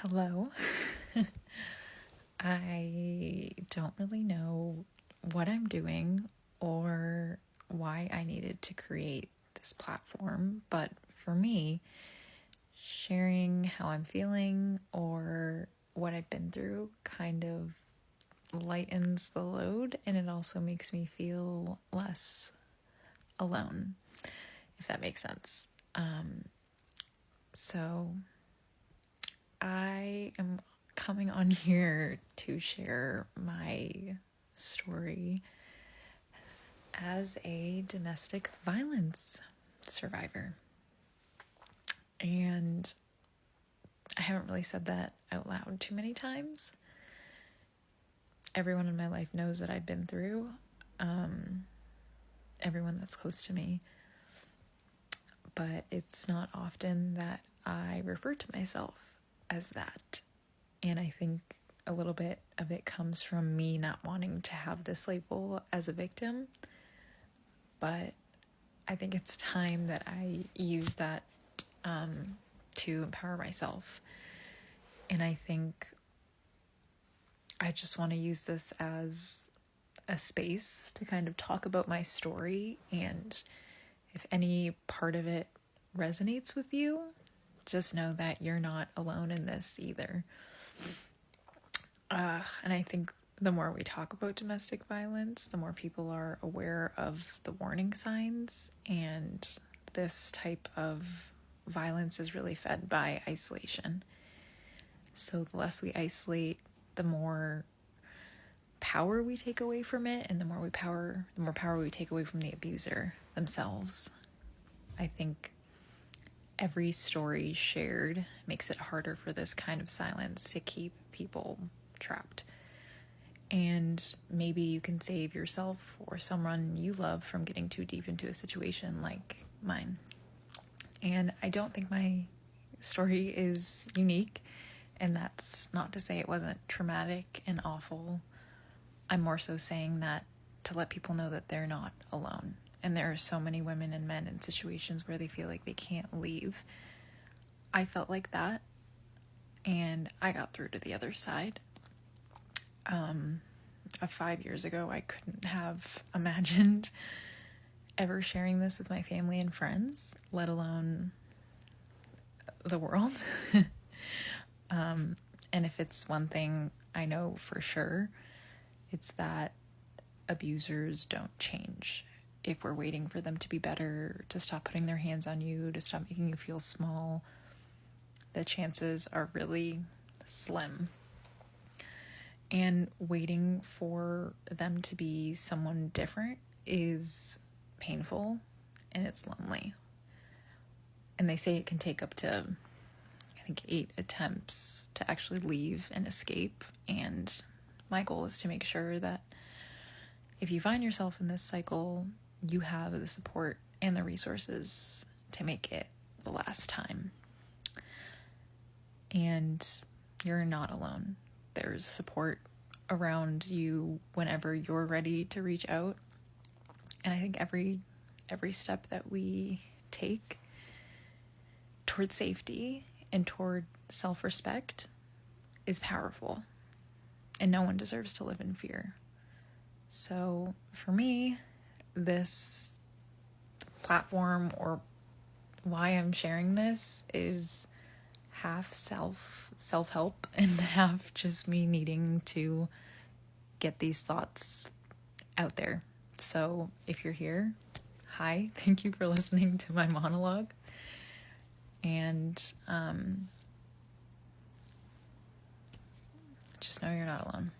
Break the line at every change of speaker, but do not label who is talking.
Hello. I don't really know what I'm doing or why I needed to create this platform, but for me, sharing how I'm feeling or what I've been through kind of lightens the load, and it also makes me feel less alone, if that makes sense. So I am coming on here to share my story as a domestic violence survivor. And I haven't really said that out loud too many times. Everyone in my life knows what I've been through. Everyone that's close to me. But it's not often that I refer to myself as that. And I think a little bit of it comes from me not wanting to have this label as a victim. But I think it's time that I use that to empower myself. And I think I just want to use this as a space to kind of talk about my story. And if any part of it resonates with you, just know that you're not alone in this either. And I think the more we talk about domestic violence, the more people are aware of the warning signs. And this type of violence is really fed by isolation. So the less we isolate, the more power we take away from it, and the more power we take away from the abuser themselves. I think every story shared makes it harder for this kind of silence to keep people trapped. And maybe you can save yourself or someone you love from getting too deep into a situation like mine. And I don't think my story is unique, and that's not to say it wasn't traumatic and awful. I'm more so saying that to let people know that they're not alone. And there are so many women and men in situations where they feel like they can't leave. I felt like that, and I got through to the other side. 5 years ago, I couldn't have imagined ever sharing this with my family and friends, let alone the world. And if it's one thing I know for sure, it's that abusers don't change. If we're waiting for them to be better, to stop putting their hands on you, to stop making you feel small, the chances are really slim. And waiting for them to be someone different is painful, and it's lonely. And they say it can take up to, I think, 8 attempts to actually leave and escape. And my goal is to make sure that if you find yourself in this cycle, you have the support and the resources to make it the last time. And you're not alone. There's support around you whenever you're ready to reach out. And I think every step that we take toward safety and toward self-respect is powerful. And no one deserves to live in fear. So for me, this platform, or why I'm sharing this, is half self-help and half just me needing to get these thoughts out there. So if you're here, hi, thank you for listening to my monologue. And just know you're not alone.